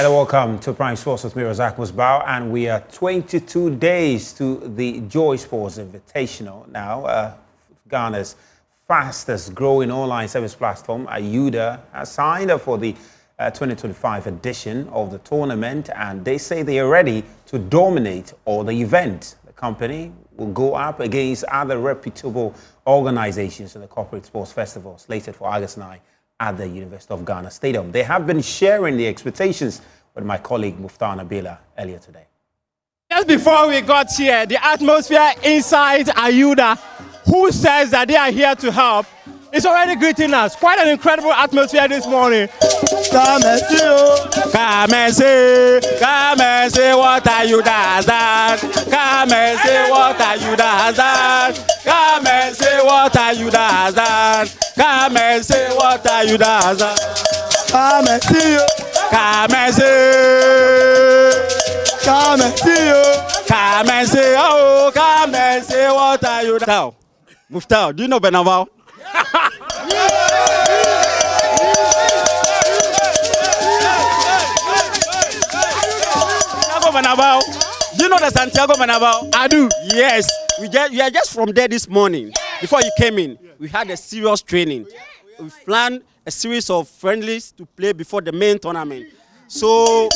Hello, welcome to Prime Sports with me, Razak Musbao, and we are 22 days to the Joy Sports Invitational now. Ghana's fastest growing online service platform, Ayuda, has signed up for the 2025 edition of the tournament, and they say they are ready to dominate all the event. The company will go up against other reputable organizations in the Corporate Sports Festival slated for August 9 at the University of Ghana Stadium. They have been sharing the expectations with my colleague Muftar Nabila earlier today. Just before we got here, the atmosphere inside Ayuda, who says that they are here to help, is already greeting us. Quite an incredible atmosphere this morning. Come and see what Ayuda has done. Come and see what Ayuda has done. Come and see what Ayuda has done. Come and see what Ayuda has done. Come and see you. Come and see. Come and see you. Come and see. Oh, come and see what Ayuda. Muftar, do you know Benin? Do you know the Santiago Bernabeu? I do. Yes. We are just from there this morning. Before you came in, we had a serious training. We planned a series of friendlies to play before the main tournament. So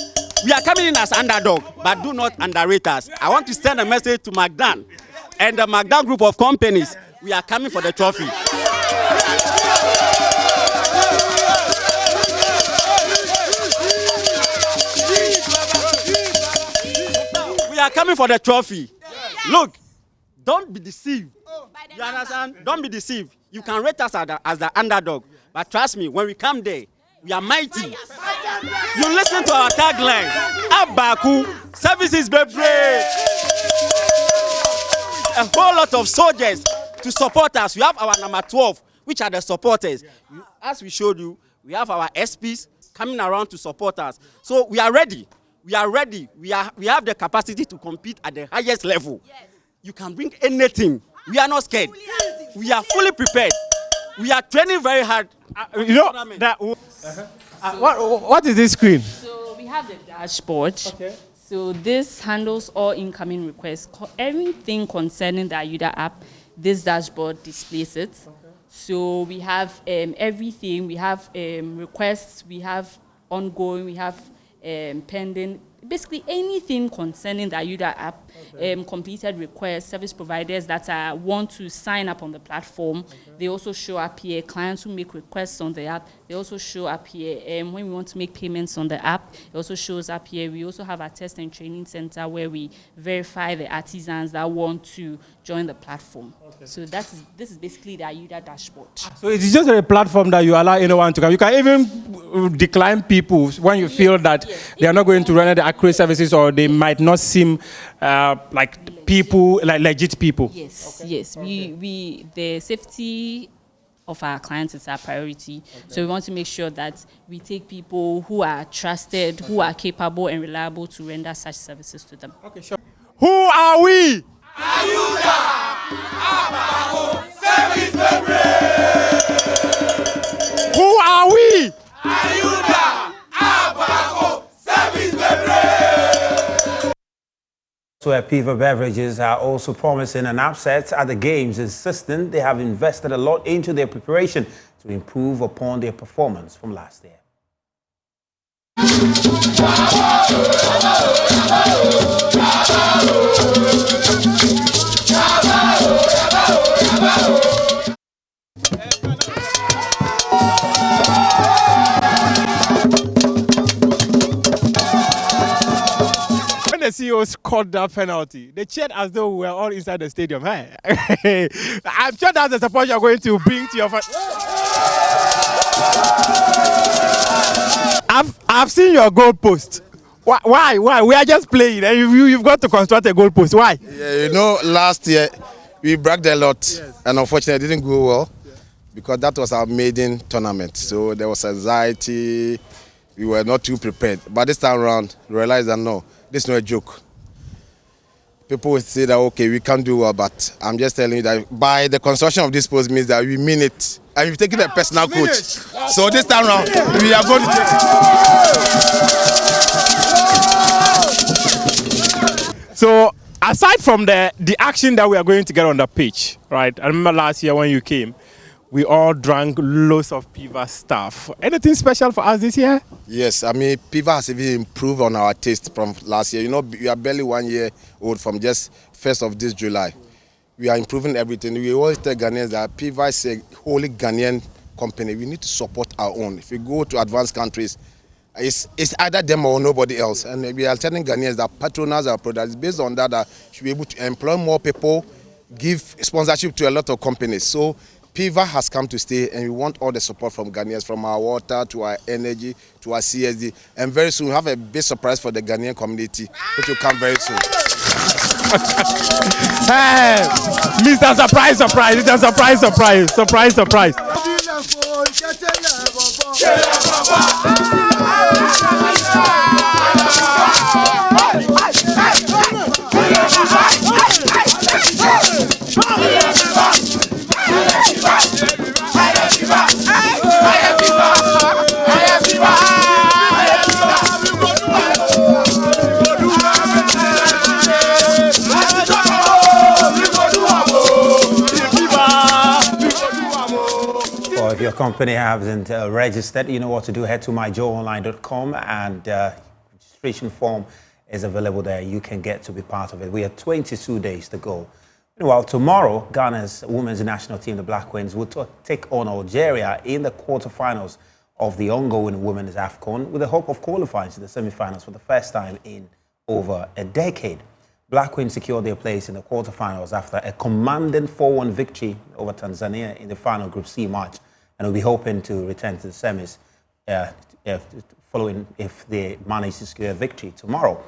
we are coming in as underdog, but do not underrate us. I want to send a message to Magdan and the Magdan group of companies. We are coming for the trophy. We are coming for the trophy. Look, don't be deceived. You understand? Don't be deceived. You can rate us as the underdog, but trust me, when we come there, we are mighty. You listen to our tagline, Abaku, services be brave. A whole lot of soldiers to support us. We have our number 12, which are the supporters. As we showed you, we have our SPs coming around to support us. So we are ready. We are ready. We have the capacity to compete at the highest level. You can bring anything. We are not scared. We are fully prepared. We are training very hard. You know that. What is this screen? So we have the dashboard. Okay. So this handles all incoming requests. Everything concerning the Ayuda app, this dashboard displays it. Okay. So we have everything. We have requests. We have ongoing. We have pending. Basically anything concerning the Ayuda app, completed requests, service providers that want to sign up on the platform, they also show up here. Clients who make requests on the app, they also show up here. When we want to make payments on the app, it also shows up here. We also have a test and training center where we verify the artisans that want to join the platform. Okay. So this is basically the Ayuda dashboard. So it's just a platform that you allow anyone to come. You can even decline people when you feel that they are not going to render the accurate services or they might not seem like people, like legit people. Yes, okay. Yes. Okay. The safety of our clients is our priority. Okay. So we want to make sure that we take people who are trusted, who are capable and reliable to render such services to them. Okay, sure. Who are we? Ayuda! Abaco! Service Bebre! Who are we? Ayuda! Abaco! Service Bebre! So Piva Beverages are also promising an upset at the games, insisting they have invested a lot into their preparation to improve upon their performance from last year. The CEO scored that penalty. They cheered as though we were all inside the stadium. Hey. I'm sure that's the support you're going to bring to your friends. I've seen your goal post. Why? We are just playing and you've got to construct a goal post. Why? Yeah, you know, last year we bragged a lot, yes. And unfortunately it didn't go well, yes. Because that was our maiden tournament. Yes. So there was anxiety. We were not too prepared. But this time around, we realized that no, this is not a joke. people will say that, okay, we can't do well, but I'm just telling you that by the construction of this post means that we mean it. And we've taken a personal coach. So this time around, we are going to take. So aside from the action that we are going to get on the pitch, right? I remember last year when you came, we all drank loads of Piva stuff. Anything special for us this year? Yes, I mean, Piva has even improved on our taste from last year. You know, we are barely 1 year old from just 1st of this July. We are improving everything. We always tell Ghanaians that Piva is a wholly Ghanaian company. We need to support our own. If we go to advanced countries, it's either them or nobody else. And we are telling Ghanaians that patronize our products. Based on that, we should be able to employ more people, give sponsorship to a lot of companies. So Piva has come to stay, and we want all the support from Ghanaians, from our water to our energy to our CSD. And very soon we have a big surprise for the Ghanaian community, which will come very soon. Hey, Mr. Surprise, surprise! It's a surprise, surprise, surprise, surprise. If your company hasn't registered, you know what to do. Head to myjoeonline.com, and registration form is available there. You can get to be part of it. We have 22 days to go. Meanwhile, tomorrow, Ghana's women's national team, the Black Queens, will take on Algeria in the quarterfinals of the ongoing women's WAFCON, with the hope of qualifying to the semi-finals for the first time in over a decade. Black Queens secured their place in the quarterfinals after a commanding 4-1 victory over Tanzania in the final Group C match, and will be hoping to return to the semis following if they manage to secure a victory tomorrow.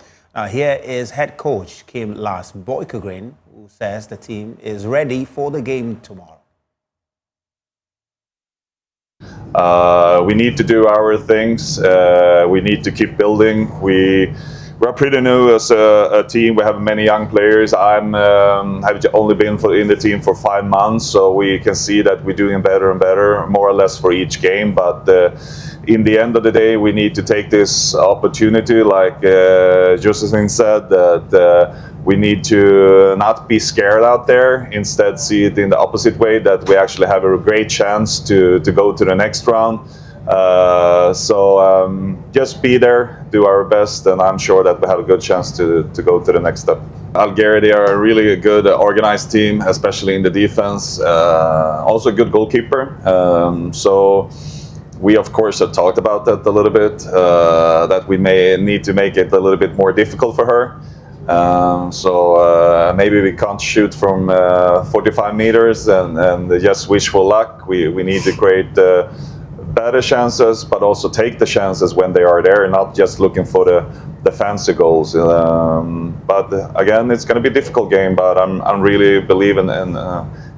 Here is head coach Kim Las Boykogren, who says the team is ready for the game tomorrow. We need to do our things. We need to keep building. We're pretty new as a team. We have many young players. I've only been in the team for 5 months, so we can see that we're doing better and better, more or less for each game. But in the end of the day, we need to take this opportunity, like Josephine said, that we need to not be scared out there. Instead, see it in the opposite way, that we actually have a great chance to go to the next round. Just be there, do our best, and I'm sure that we have a good chance to go to the next step. Algeria, they are a really good organized team, especially in the defense. Also a good goalkeeper. So we of course have talked about that a little bit, that we may need to make it a little bit more difficult for her. Maybe we can't shoot from 45 meters and just wishful luck. We need to create better chances, but also take the chances when they are there, and not just looking for the fancy goals. But again, it's going to be a difficult game, but I'm really believing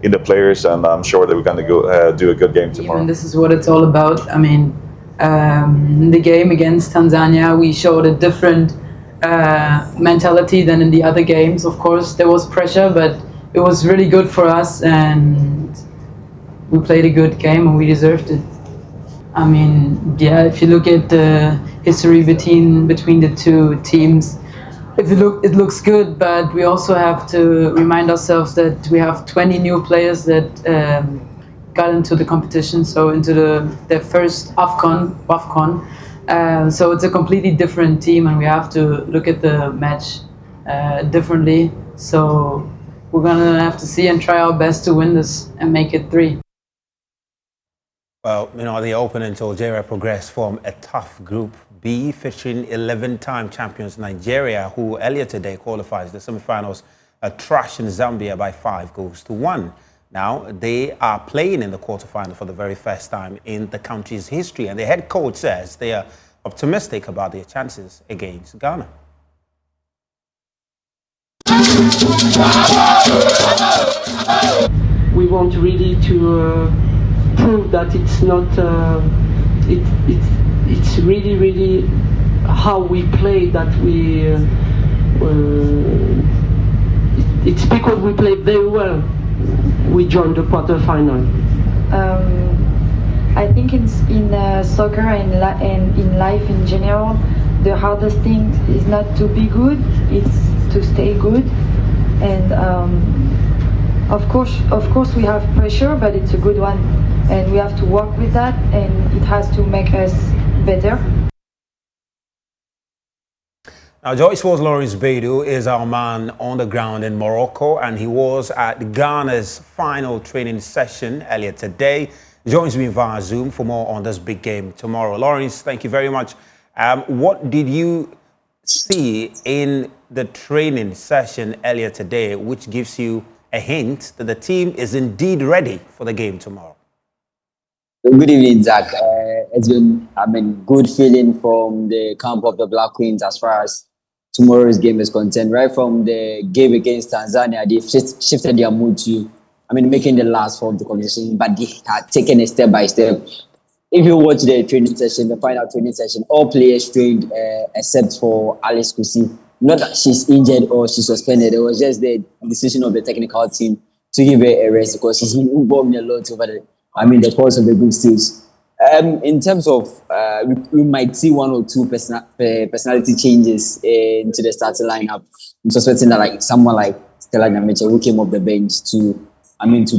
in the players, and I'm sure that we're going to do a good game tomorrow. And this is what it's all about. I mean, in the game against Tanzania, we showed a different mentality than in the other games. Of course, there was pressure, but it was really good for us, and we played a good game, and we deserved it. I mean, yeah, if you look at the history between the two teams, it looks good, but we also have to remind ourselves that we have 20 new players that got into the competition, so into their first WAFCON. So it's a completely different team, and we have to look at the match differently. So we're gonna have to see and try our best to win this and make it 3. Well, you know, the opening to Algeria progressed from a tough Group B featuring 11-time champions Nigeria, who earlier today qualified the semi-finals, trashing Zambia by 5-1. Now, they are playing in the quarterfinal for the very first time in the country's history, and the head coach says they are optimistic about their chances against Ghana. We want really to prove that it's not it's really how we play that we it's because we played very well. We joined the quarter-final. I think in soccer and in life in general, the hardest thing is not to be good, it's to stay good. And of course we have pressure, but it's a good one. And we have to work with that, and it has to make us better. Now, Joyce Sports Lawrence Beidou is our man on the ground in Morocco, and he was at Ghana's final training session earlier today. Joins me via Zoom for more on this big game tomorrow. Lawrence, thank you very much. What did you see in the training session earlier today, which gives you a hint that the team is indeed ready for the game tomorrow? Good evening, Zach. It's been, good feeling from the camp of the Black Queens as far as tomorrow's game is concerned. Right from the game against Tanzania, they've shifted their mood to, making the last four of the competition, but they had taken it step by step. If you watch the training session, the final training session, all players trained except for Alice Kusi. Not that she's injured or she's suspended. It was just the decision of the technical team to give her a rest because she's been involved in a lot over the course of the group stage. In terms of, we might see one or two personality changes into the starting lineup. I'm suspecting that someone like Stella Nyamiche, who came off the bench to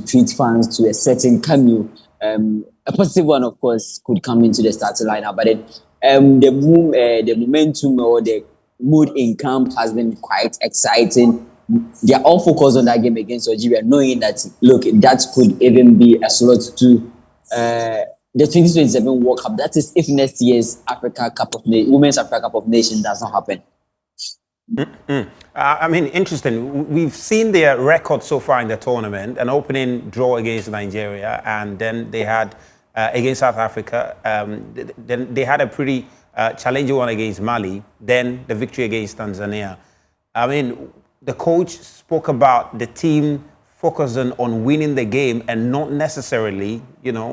treat fans to a certain cameo. A positive one, of course, could come into the starting lineup, but then the momentum or the mood in camp has been quite exciting. They are all focused on that game against Algeria, knowing that, look, that could even be a slot to the 2027 World Cup. That is if next year's Women's Africa Cup of Nations does not happen. Interesting. We've seen their record so far in the tournament, an opening draw against Nigeria, and then they had against South Africa. Then they had a pretty challenging one against Mali, then the victory against Tanzania. The coach spoke about the team focusing on winning the game and not necessarily,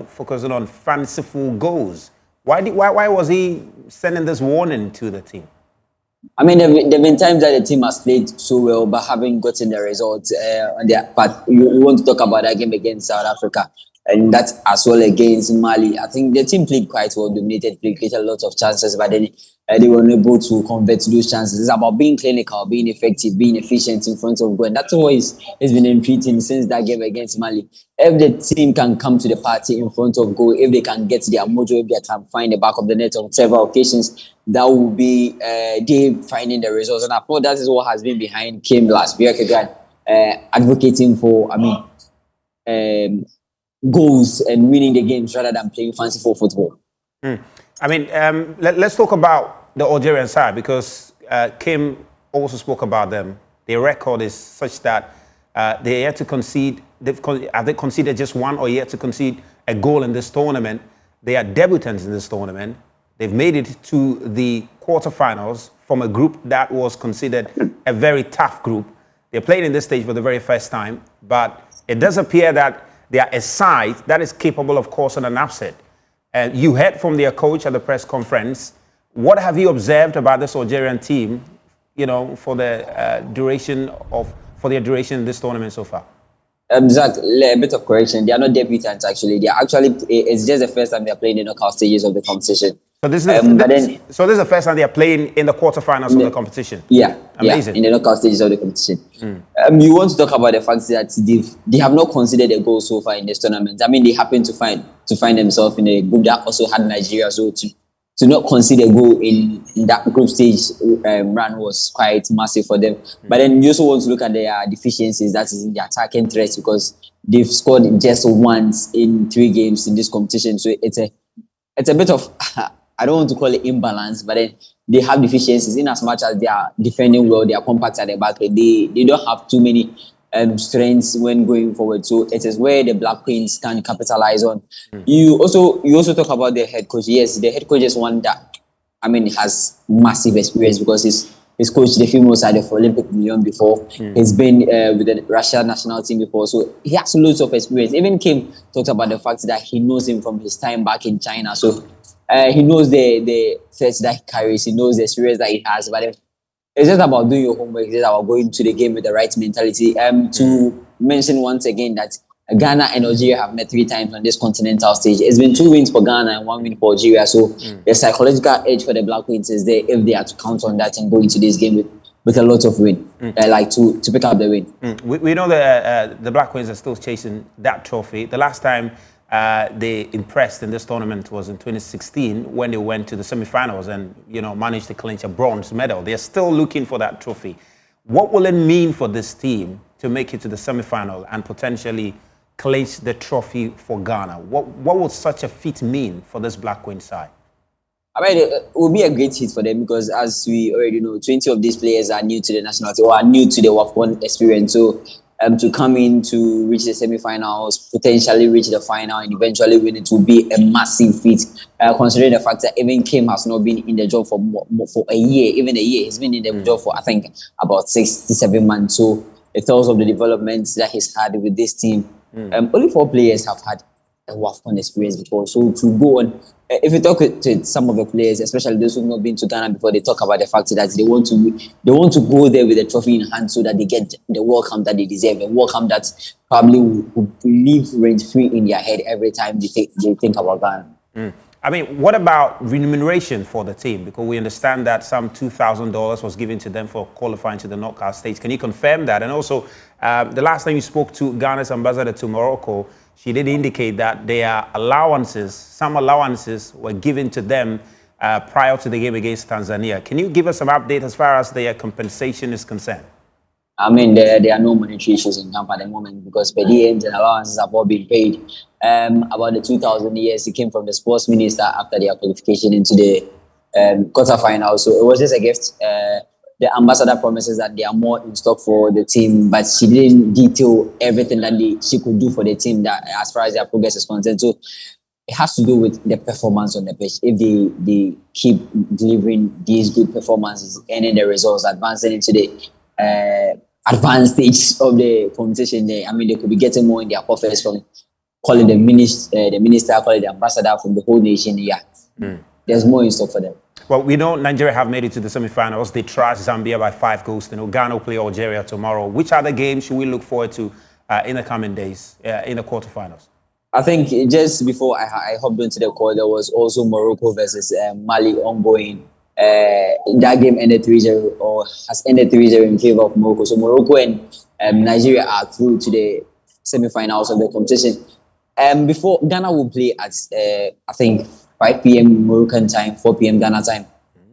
focusing on fanciful goals. Why was he sending this warning to the team? There have been times that the team has played so well, but haven't gotten the results on their part. You want to talk about that game against South Africa, and that as well against Mali. I think the team played quite well, dominated, created a lot of chances, but then they were unable to convert those chances. It's about being clinical, being effective, being efficient in front of goal. And that's what has been entreating since that game against Mali. If the team can come to the party in front of goal, if they can get their mojo, if they can find the back of the net on several occasions, that will be they finding the results. And I thought that is what has been behind Kim last year, advocating for, goals and winning the games rather than playing fanciful football. Let's talk about the Algerian side because Kim also spoke about them. Their record is such that they yet to concede. Have they conceded just one or yet to concede a goal in this tournament? They are debutants in this tournament. They've made it to the quarterfinals from a group that was considered a very tough group. They're playing in this stage for the very first time, but it does appear that they are a side that is capable of causing an upset. And you heard from their coach at the press conference. What have you observed about this Algerian team, for their duration in this tournament so far? Zach, a bit of correction. They are not debutants, actually. It's just the first time they're playing in the knockout stages of the competition. So this is the first time they are playing in the quarterfinals of the competition. Yeah, amazing. In the knockout stages of the competition. You want to talk about the fact that they have not considered a goal so far in this tournament. They happen to find themselves in a group that also had Nigeria. So to not consider a goal in that group stage run was quite massive for them. But then you also want to look at their deficiencies, that is in the attacking threats, because they've scored just once in 3 games in this competition. So it's a bit of I don't want to call it imbalance, but then they have deficiencies in as much as they are defending well, they are compact at the back. They don't have too many strengths when going forward. So it is where the Black Queens can capitalize on. You also talk about the head coach. Yes, the head coach is one that has massive experience because he's coached the female side of Olympic Lyon before. He's been with the Russian national team before. So he has loads of experience. Even Kim talked about the fact that he knows him from his time back in China. So he knows the threats that he carries. He knows the experience that he has. But It's just about doing your homework. It's just about going to the game with the right mentality. To mention once again that Ghana and Algeria have met 3 times on this continental stage. It's been 2 wins for Ghana and 1 win for Algeria. So the psychological edge for the Black Queens is there if they are to count on that and go into this game with a lot of win, like to pick up the win. We know that the Black Queens are still chasing that trophy. The last time they impressed in this tournament was in 2016 when they went to the semi-finals and managed to clinch a bronze medal. They're still looking for that trophy. What will it mean for this team to make it to the semi-final and potentially clinch the trophy for Ghana? What will such a feat mean for this Black Queen side? I mean, it will be a great hit for them because, as we already know, 20 of these players are new to the national team or are new to the WAFCON experience. So, to come in to reach the semi-finals, potentially reach the final, and eventually win it will be a massive feat. Considering the fact that even Kim has not been in the job for a year, even a year, he's been in the job for I think about 6 to 7 months. So, it tells of the developments that he's had with this team. Only 4 players have had a WAFCON experience before. So to go on, if you talk to some of the players, especially those who have not been to Ghana before, they talk about the fact that they want to go there with a trophy in hand so that they get the welcome that they deserve, a welcome that probably will live rent-free in their head every time they think about Ghana. I mean, what about remuneration for the team? Because we understand that some $2,000 was given to them for qualifying to the knockout stage. Can you confirm that? And also, the last time you spoke to Ghana's ambassador to Morocco, she did indicate that their allowances, some allowances were given to them prior to the game against Tanzania. Can you give us some update as far as their compensation is concerned? I mean, there are no monetary issues in camp at the moment because per diems and allowances have all been paid. About the 2,000 years, it came from the sports minister after their qualification into the quarter-final. So it was just a gift. The ambassador promises that there are more in stock for the team, but she didn't detail everything that she could do for the team that as far as their progress is concerned. So it has to do with the performance on the pitch. If they keep delivering these good performances and in the results, advancing into the advanced stage of the competition, I mean, they could be getting more in their pockets from calling the minister, calling the ambassador from the whole nation. Yeah, there's more in store for them. Well, we know Nigeria have made it to the semi-finals. They trashed Zambia by 5 goals. Ghana will play Algeria tomorrow. Which other games should we look forward to in the coming days in the quarterfinals? I think just before I hopped into the call, there was also Morocco versus Mali ongoing. That game ended 3-0 or has ended 3-0 in favor of Morocco. So Morocco and Nigeria are through to the semi-finals of the competition. Before Ghana will play at I think 5 p.m. Moroccan time, 4 p.m. Ghana time.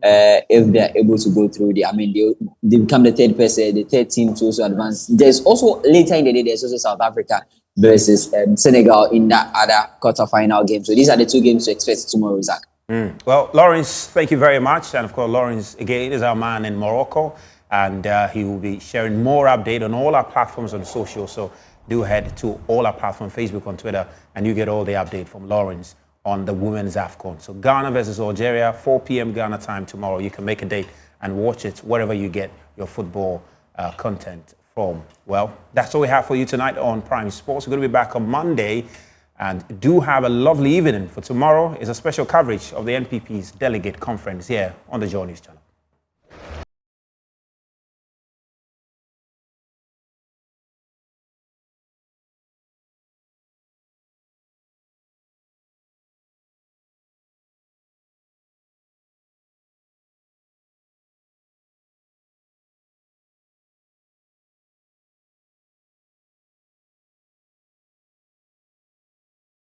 If they're able to go through, they become the third team to also advance. There's also later in the day, there's also South Africa versus Senegal in that other quarter-final game. So these are the 2 games to expect tomorrow, Zach. Well, Lawrence, thank you very much. And of course, Lawrence, again, is our man in Morocco. And he will be sharing more update on all our platforms on social. So do head to all our platforms, Facebook and Twitter, and you get all the update from Lawrence on the women's AFCON. So Ghana versus Algeria, 4 p.m. Ghana time tomorrow. You can make a date and watch it wherever you get your football content from. Well, that's all we have for you tonight on Prime Sports. We're going to be back on Monday. And do have a lovely evening. For tomorrow is a special coverage of the NPP's Delegate Conference here on the Joy News channel.